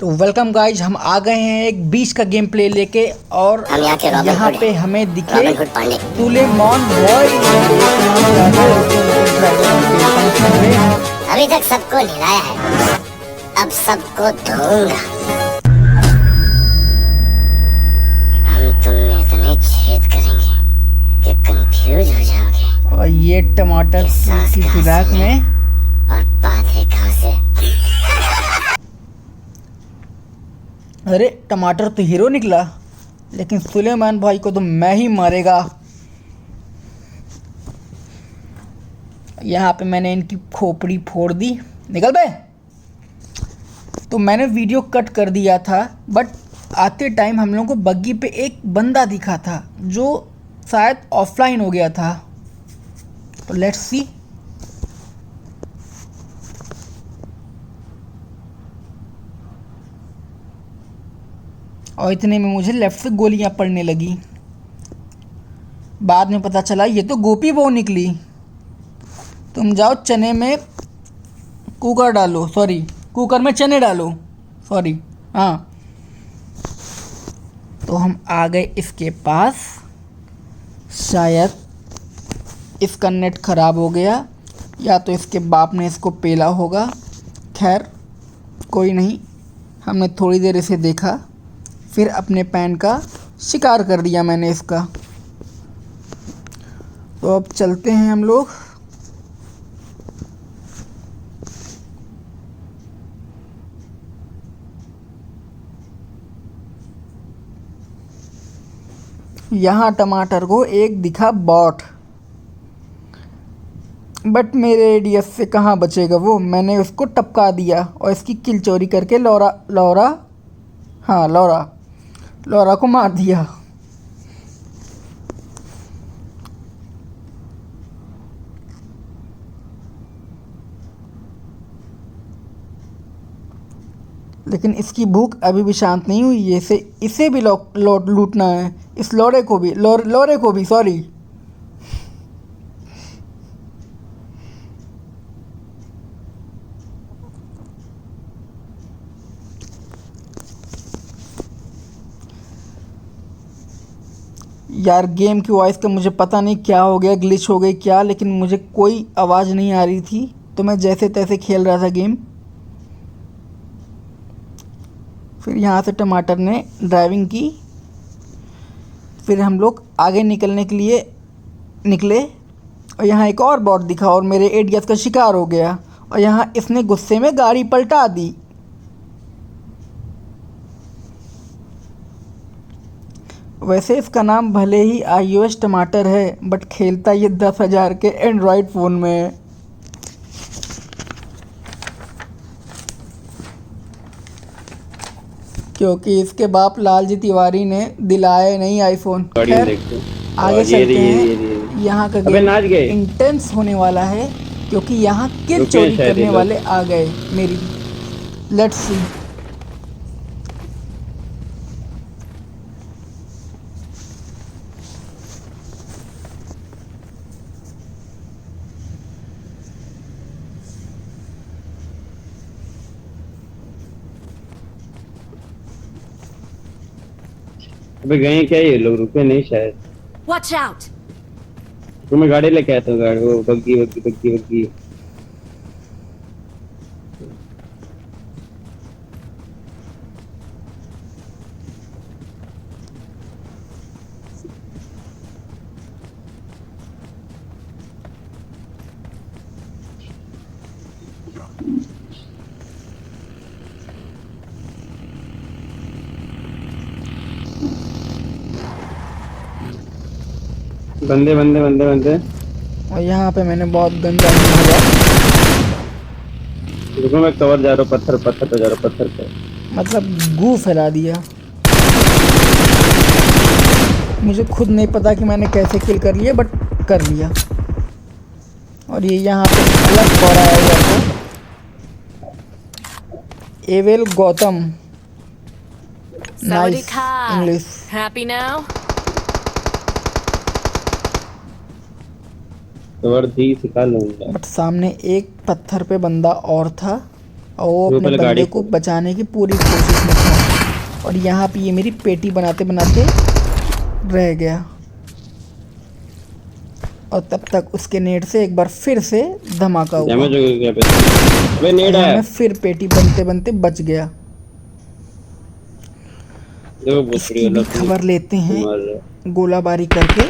तो welcome guys, हम आ गए हैं एक बीच का गेम प्ले लेके। और यहाँ पे हमें दिखे सुलेमान बॉय। अभी तक सबको हिलाया है, अब सबको धोऊंगा। हम तुम में इतने छेद करेंगे कि कंफ्यूज हो जाओगे। और ये टमाटर की फिराक में और पाधे कहाँ से? अरे टमाटर तो हीरो निकला, लेकिन सुलेमान भाई को तो मैं ही मारेगा। यहाँ पे मैंने इनकी खोपड़ी फोड़ दी। निकल बे। तो मैंने वीडियो कट कर दिया था, बट आते टाइम हम लोगों को बग्गी पे एक बंदा दिखा था जो शायद ऑफलाइन हो गया था। तो लेट्स सी। और इतने में मुझे लेफ्ट से गोलियां पड़ने लगी। बाद में पता चला ये तो गोपी बहू निकली। तुम जाओ चने में कुकर डालो, सॉरी कुकर में चने डालो, सॉरी हाँ। तो हम आ गए इसके पास। शायद इसका नेट ख़राब हो गया या तो इसके बाप ने इसको पेला होगा। खैर कोई नहीं, हमने थोड़ी देर इसे देखा, फिर अपने पैन का शिकार कर दिया मैंने इसका। तो अब चलते हैं हम लोग। यहाँ टमाटर को एक दिखा बॉट, बट मेरे एडीएस से कहाँ बचेगा वो। मैंने उसको टपका दिया और इसकी किल चोरी करके लौरा को मार दिया। लेकिन इसकी भूख अभी भी शांत नहीं हुई है। इसे भी लूटना है। इस लौरे को भी सॉरी। यार गेम की वॉइस का मुझे पता नहीं क्या हो गया, ग्लिच हो गई क्या, लेकिन मुझे कोई आवाज़ नहीं आ रही थी। तो मैं जैसे तैसे खेल रहा था गेम। फिर यहाँ से टमाटर ने ड्राइविंग की। फिर हम लोग आगे निकलने के लिए निकले और यहाँ एक और बॉट दिखा और मेरे एडीएस का शिकार हो गया। और यहाँ इसने गुस्से में गाड़ी पलटा दी। वैसे इसका नाम भले ही iOS टमाटर है, बट खेलता ये 10,000 के एंड्रॉयड फ़ोन में है। क्योंकि इसके बाप लालजी तिवारी ने दिलाया नहीं आईफोन। खैर आगे चलते हैं। यहाँ का गेम इंटेंस होने वाला है क्योंकि यहाँ किल चोरी करने वाले आ गए मेरी। Let's see. अबे गए क्या ये लोग? रुके नहीं शायद। Watch out! तो मैं गाड़ी लेके आता हूँ। गाड़ी वो बग्गी। बंदे। और यहाँ पे मैंने बहुत गंदा किया। रुको मैं कवर जा रहा हूँ। पत्थर पे जा रहा हूँ। पत्थर पे मतलब गू फैला दिया। मुझे खुद नहीं पता कि मैंने कैसे किल कर लिया, बट कर लिया। और ये यहाँ पे अलग पड़ा है avail Gautam. Nice English. Happy now? वर्दी सिखा लूंगा। बट सामने एक पत्थर पे बंदा और था और वो वो अपने पहले बंदे गाड़ी को को- बचाने की पूरी कोशिश में था। और यहाँ पे ये मेरी पेटी बनाते बनाते रह गया। और तब तक उसके नेट से एक बार फिर से धमाका हुआ डैमेज हो गया पे। अबे और नेड यहाँ आया। मैं फिर पेटी बनते बनते बच गया। देखो बहुत इसकी बढ़िया भी लग खबर लेते हैं मार रहा। गोलाबारी करके।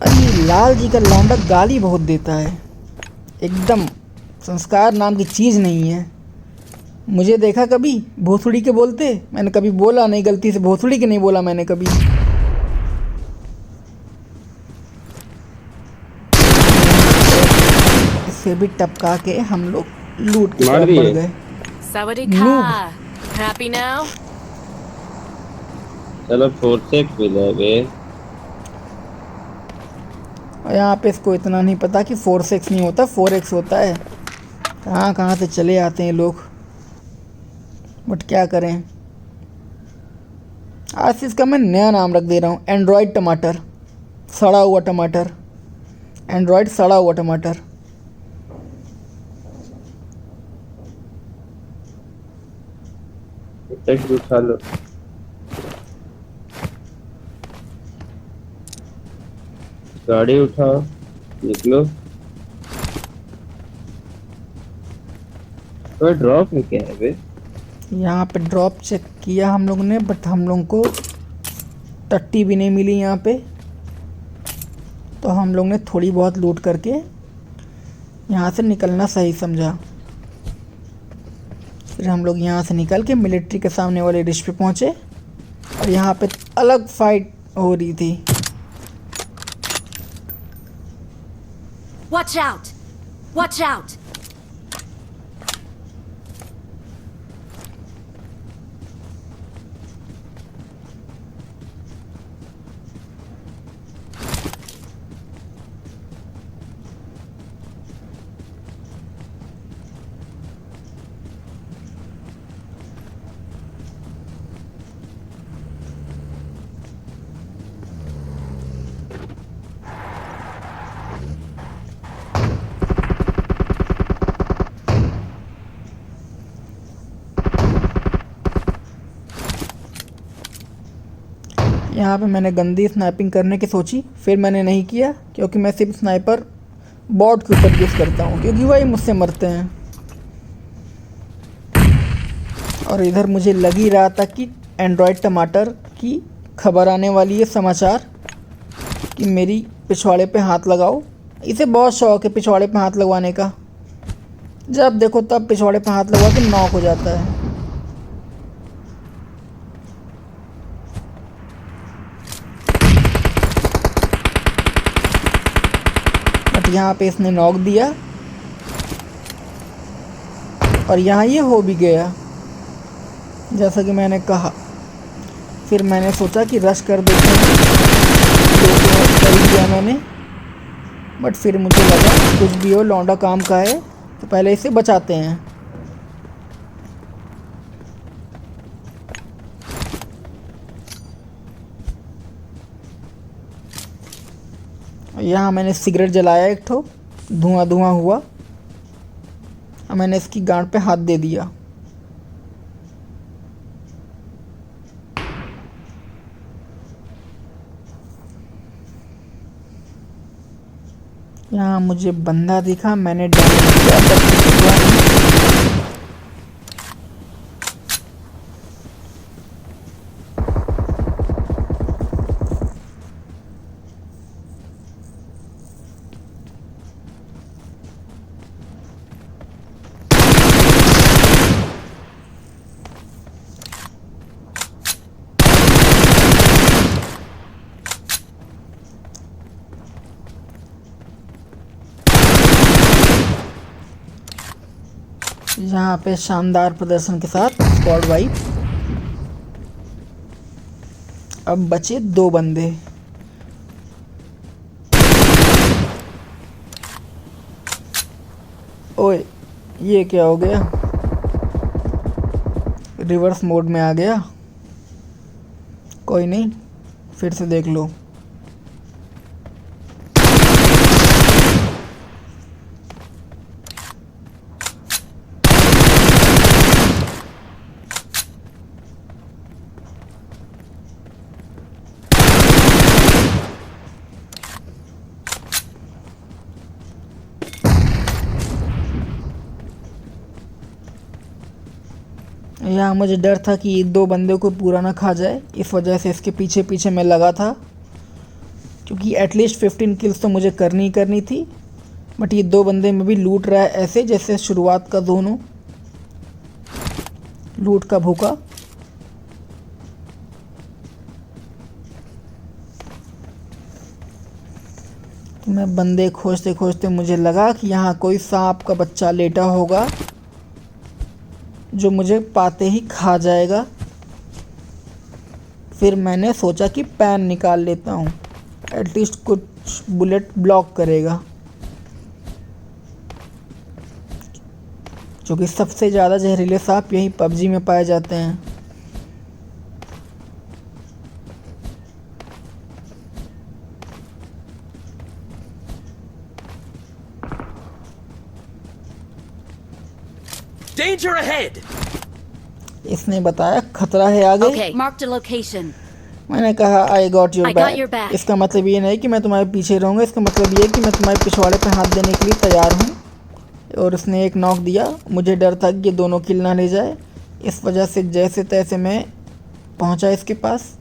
अरे ये लाल जी का लौंडा गाली बहुत देता है, एकदम संस्कार नाम की चीज़ नहीं है। मुझे देखा कभी भोसड़ी के बोलते? मैंने कभी बोला नहीं, गलती से भोसड़ी के नहीं बोला मैंने कभी। इसे भी टपका के हम लोग लूट की मार तरफ बढ़ दिए। गए। Sawadee-ka. Happy now? चलो 4 6 मिला है बे। और यहाँ पे इसको इतना नहीं पता कि 4x नहीं होता 4x होता है। कहाँ कहाँ से चले आते हैं लोग, बट क्या करें। आज से इसका मैं नया नाम रख दे रहा हूँ, एंड्रॉयड टमाटर, सड़ा हुआ टमाटर, एंड्रॉयड सड़ा हुआ टमाटर। टेक्स्ट उठा लो। गाड़ी उठाओ, निकलो। तो ड्रॉप में क्या है बे? यहाँ पे ड्रॉप चेक किया हम लोग ने, बट हम लोग को टट्टी भी नहीं मिली यहाँ पे। तो हम लोग ने थोड़ी बहुत लूट करके यहाँ से निकलना सही समझा। फिर हम लोग यहाँ से निकल के मिलिट्री के सामने वाले डिश पे पहुँचे और यहाँ पे अलग फाइट हो रही थी। Watch out! Watch out! यहाँ पे मैंने गंदी स्नाइपिंग करने की सोची, फिर मैंने नहीं किया क्योंकि मैं सिर्फ स्नाइपर बॉट के ऊपर यूज़ करता हूँ क्योंकि वही मुझसे मरते हैं। और इधर मुझे लग ही रहा था कि एंड्रॉयड टमाटर की खबर आने वाली है, समाचार कि मेरी पिछवाड़े पे हाथ लगाओ। इसे बहुत शौक है पिछवाड़े पे हाथ लगवाने का, जब देखो तब पिछवाड़े पे हाथ लगवा के नॉक हो जाता है। बट यहाँ पे इसने नॉक दिया और यहाँ ये हो भी गया जैसा कि मैंने कहा। फिर मैंने सोचा कि रश कर देते हैं, कर ही दिया मैंने। बट फिर मुझे लगा कुछ भी हो लौंडा काम का है तो पहले इसे बचाते हैं। यहाँ मैंने सिगरेट जलाया एक ठो, धुआं धुआं हुआ और मैंने इसकी गांड पे हाथ दे दिया। यहाँ मुझे बंदा दिखा, मैंने डैमेज किया बट कुछ हुआ नहीं। यहाँ पे शानदार प्रदर्शन के साथ स्क्वाड वाइप। अब बचे 2 बंदे। ओए ये क्या हो गया, रिवर्स मोड में आ गया। कोई नहीं, फिर से देख लो। यहाँ मुझे डर था कि 2 बंदे को पूरा ना खा जाए, इस वजह से इसके पीछे पीछे मैं लगा था, क्योंकि एटलीस्ट 15 किल्स तो मुझे करनी ही करनी थी। बट ये 2 बंदे में भी लूट रहा है ऐसे जैसे शुरुआत का जोन हो, लूट का भूखा। तो मैं बंदे खोजते खोजते मुझे लगा कि यहाँ कोई सांप का बच्चा लेटा होगा जो मुझे पाते ही खा जाएगा। फिर मैंने सोचा कि पैन निकाल लेता हूँ, एटलीस्ट कुछ बुलेट ब्लॉक करेगा, क्योंकि सबसे ज़्यादा जहरीले सांप यही पबजी में पाए जाते हैं। Danger ahead! इसने बताया खतरा है आगे। Okay, marked a location. मैंने कहा I got your I got your back. back. इसका मतलब ये नहीं कि मैं तुम्हारे पीछे रहूँगा, इसका मतलब ये है कि मैं तुम्हारे पिछवाड़े पे हाथ देने के लिए तैयार हूँ। और उसने एक नॉक दिया। मुझे डर था कि ये दोनों किल ना ले जाए, इस वजह से जैसे तैसे मैं पहुँचा इसके पास,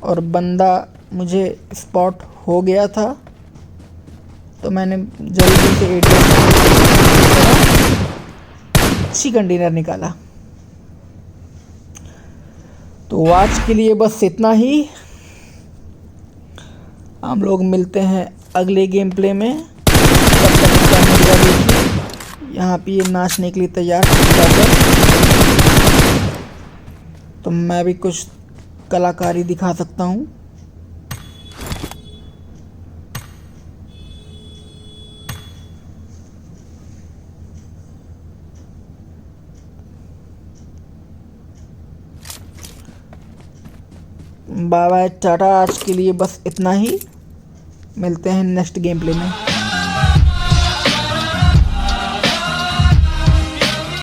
और बंदा मुझे स्पॉट हो गया था। तो मैंने जल्दी से अच्छी कंटेनर निकाला। तो आज के लिए बस इतना ही। हम लोग मिलते हैं अगले गेम प्ले में। तब तक इसका मजा देखिए। यहाँ पे ये नाचने के लिए तैयार है, तो मैं भी कुछ कलाकारी दिखा सकता हूँ। बाय बाय टाटा, आज के लिए बस इतना ही। मिलते हैं नेक्स्ट गेम प्ले में।